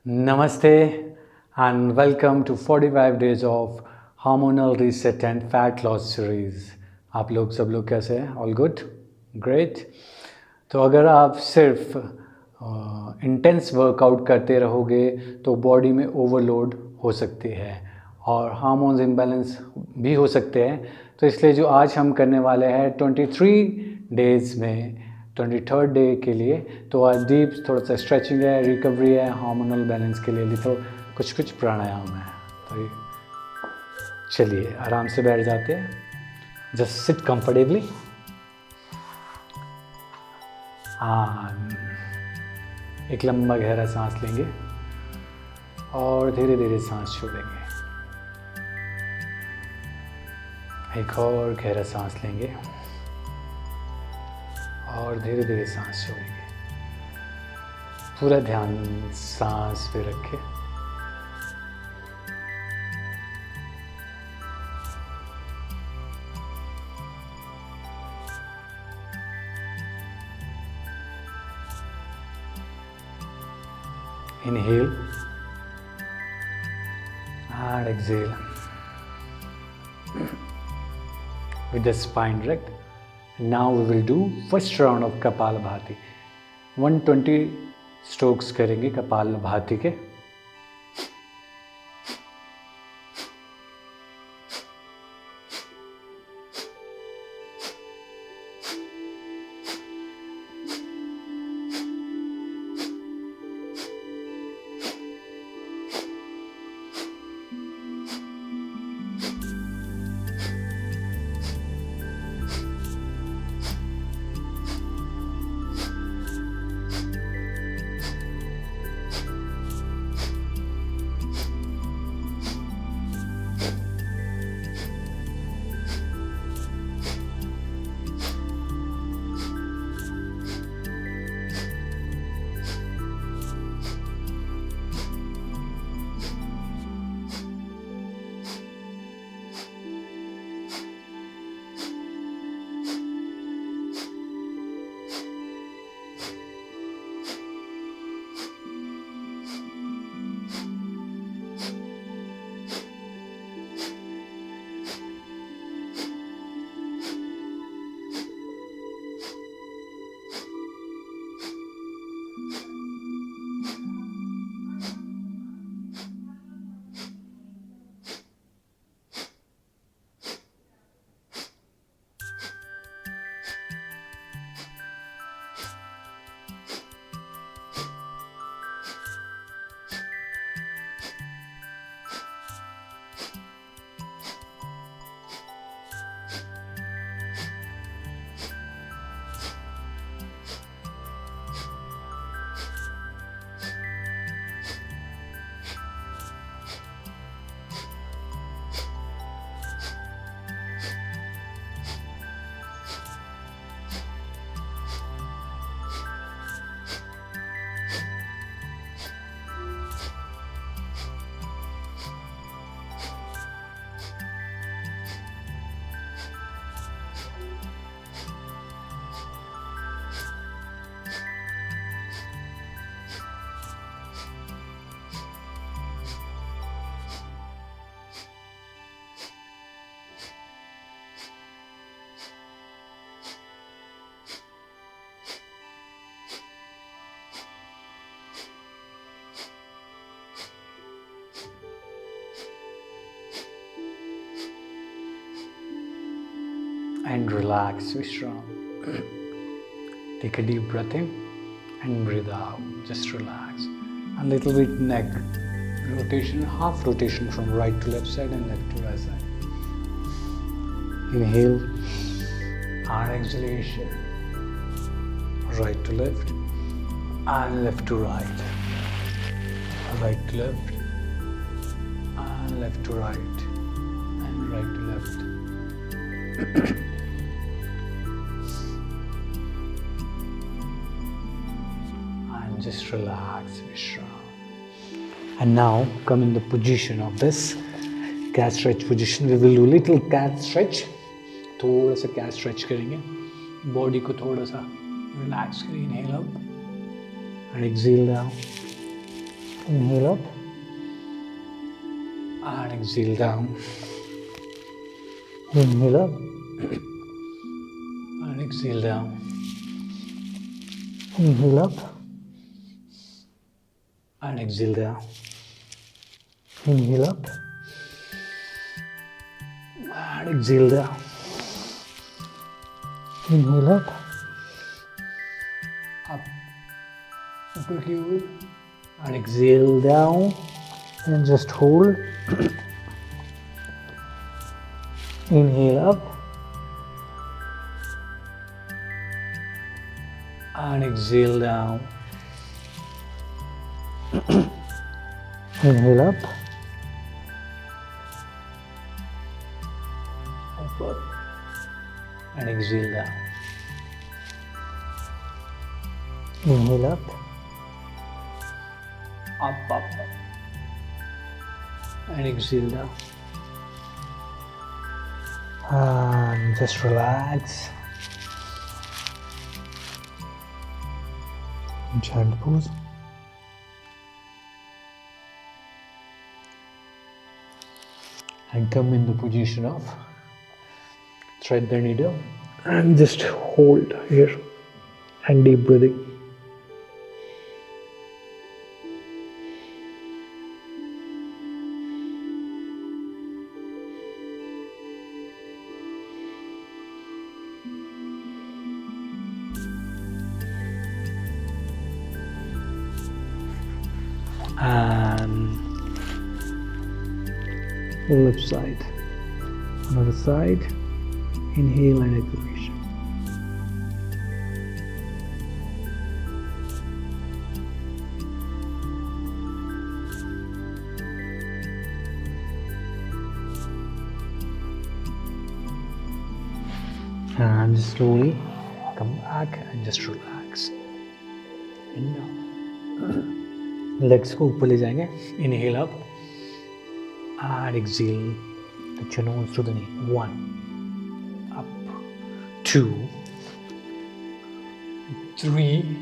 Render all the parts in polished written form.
Namaste and welcome to 45 days of Hormonal Reset and Fat Loss Series. आप लोग सब लोग कैसे हैं? All good? Great. तो अगर आप सिर्फ इंटेंस वर्कआउट करते रहोगे तो बॉडी में ओवरलोड हो सकती है और हार्मोन्स इम्बैलेंस भी हो सकते हैं. तो इसलिए जो आज हम करने वाले हैं 23 डेज़ में 23rd डे के लिए, तो आज डीप थोड़ा सा स्ट्रेचिंग है, रिकवरी है, हार्मोनल बैलेंस के लिए तो कुछ प्राणायाम है. तो चलिए आराम से बैठ जाते हैं. Just sit comfortably. एक लंबा गहरा सांस लेंगे और धीरे धीरे सांस छोड़ेंगे. एक और गहरा सांस लेंगे और धीरे धीरे सांस छोड़ेंगे. पूरा ध्यान सांस पे रखें. Inhale and exhale with the spine erect. Now we will do first round of Kapalabhati. 120 strokes करेंगे कपालभाति के. And relax, Vishram. Take a deep breath in and breathe out. Just relax. A little bit neck rotation, half rotation from right to left side and left to right side. Inhale and exhalation. Right to left and left to right. Right to left and left to right and right to left. Just relax, Vishram. And now come in the position of this cat stretch position. We will do little cat stretch. थोड़ा सा cat stretch करेंगे. Body को थोड़ा सा relax करें. Inhale up and exhale down. Inhale up and exhale down. Inhale up and exhale down. Inhale up and exhale down. Inhale up and exhale down. Inhale up, upper cube, and exhale down, and just hold. Inhale up and exhale down. Inhale up, upper, and exhale down. Inhale up, up, and exhale down. And just relax. Child pose. And come in the position of thread the needle and just hold here and deep breathing. And left side, another side, inhale and exhalation. And just slowly come back and just relax. And down. Legs को ऊपर ले जाएंगे. Inhale up and exhale. Touch your nose to the knee. 1, up, 2, 3,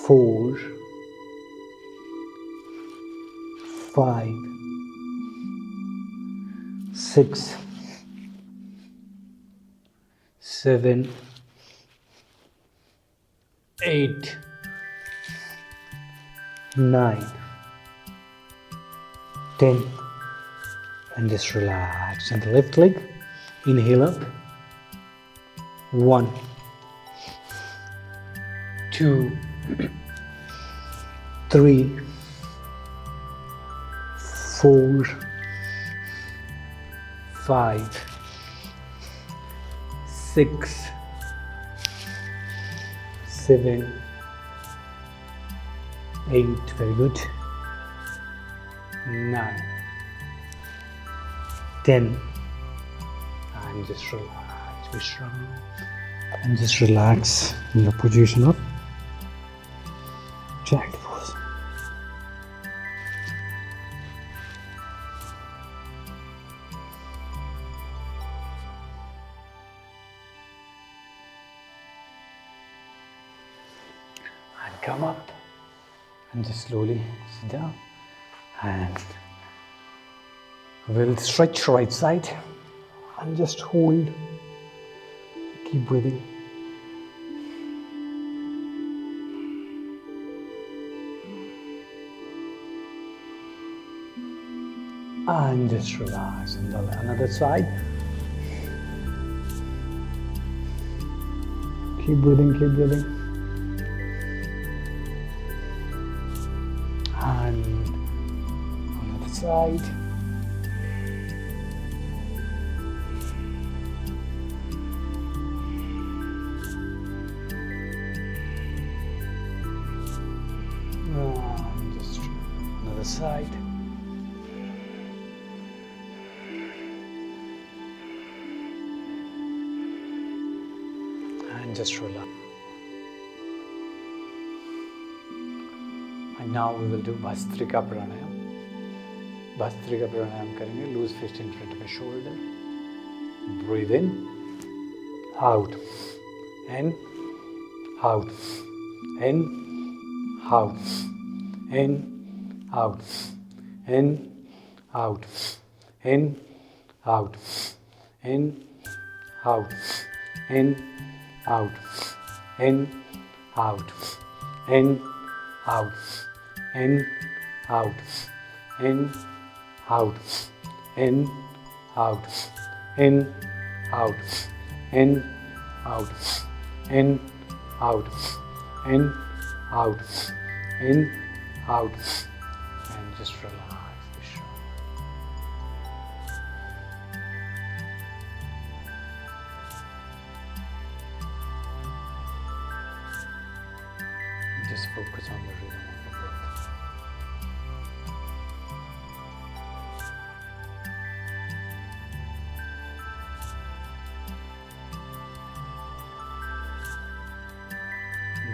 4, 5, 6, 7, 8, 9, 10, and just relax. And the left leg, inhale up. 1, 2, 3, 4, 5, 6, 7, 8, very good. 9, 10, and just relax, be strong, and just relax in the position of child pose. And come up and just slowly sit down, and we'll stretch right side and just hold. Keep breathing. And just relax. And another side. Keep breathing, keep breathing. And another side. And just another side. And just relax. And now we will do Bhastrika Pranayam. Bhastrika Pranayam करेंगे. Loose fist in front of the shoulder. Breathe in, out, in, out, in, out, in, out, in, out, in, out, in, out, in, out, in, out, in, out, in, out, in, out, in, out, in, out, in, out, in, out, in, out, in, out, and just relax. Be strong. Just focus on the rhythm of the breath.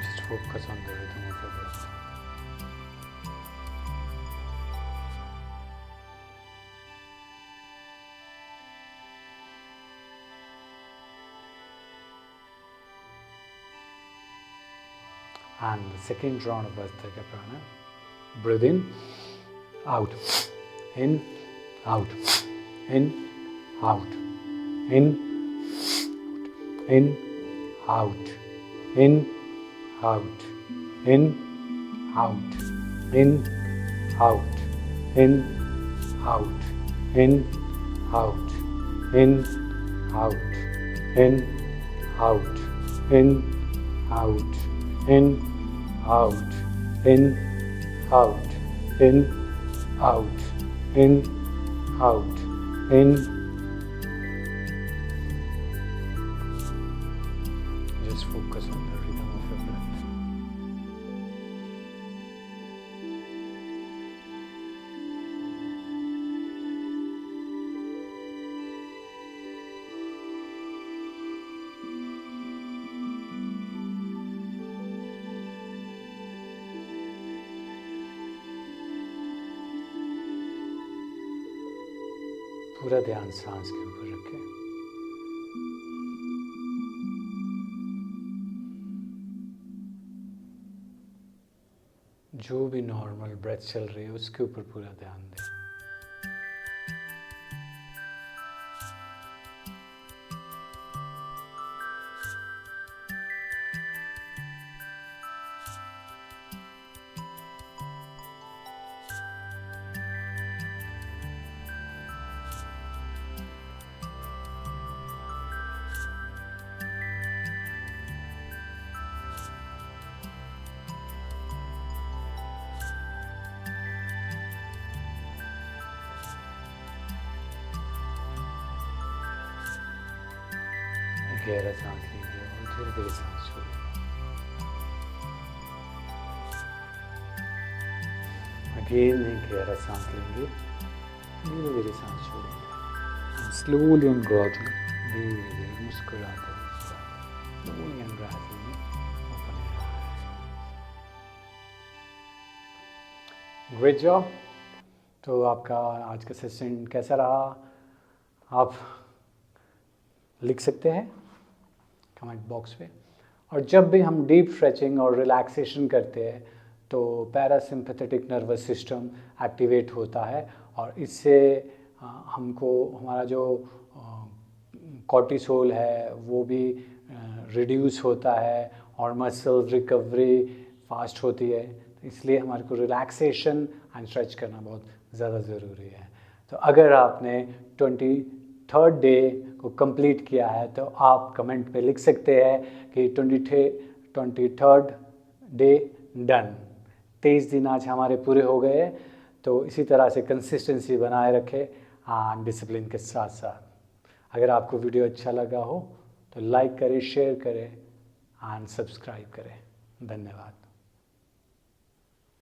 Just focus on the rhythm of your breath. And the second round of Bhastrika Prana. Breathe in, out, in, out, in, out, in, in, out, in, out, in, out, in, out, in, out, in, out, in, out, in, out, in, out, in, out, in, out, in, out, in, out, in. Just focus on the rhythm of your breath. पूरा ध्यान सांस के ऊपर रखें। जो भी normal breath चल रही है उसके ऊपर पूरा ध्यान दें। गहरा सांस लीजिए और धीरे धीरे सांस छोड़िए। अगेन एक गहरा सांस लेंगे, धीरे धीरे सांस छोड़ेंगे। स्लोली एंड ग्रेजुअली, धीरे धीरे मुस्कुराते हुए slowly and gradually open your eyes. Great job. तो आपका आज का सेशन कैसा रहा आप लिख सकते हैं कमेंट बॉक्स पे। और जब भी हम डीप स्ट्रेचिंग और रिलैक्सेशन करते हैं तो पैरासिम्पैथेटिक नर्वस सिस्टम एक्टिवेट होता है और इससे हमको हमारा जो कॉर्टिसोल है वो भी रिड्यूस होता है और मसल रिकवरी फास्ट होती है। तो इसलिए हमारे को रिलैक्सेशन एंड स्ट्रेच करना बहुत ज़्यादा ज़रूरी है। तो अगर आपने 23rd डे को कंप्लीट किया है तो आप कमेंट पे लिख सकते हैं कि 23rd डे डन। 23 दिन आज हमारे पूरे हो गए। तो इसी तरह से कंसिस्टेंसी बनाए रखें डिसिप्लिन के साथ साथ। अगर आपको वीडियो अच्छा लगा हो तो लाइक करें, शेयर करें एंड सब्सक्राइब करें। धन्यवाद।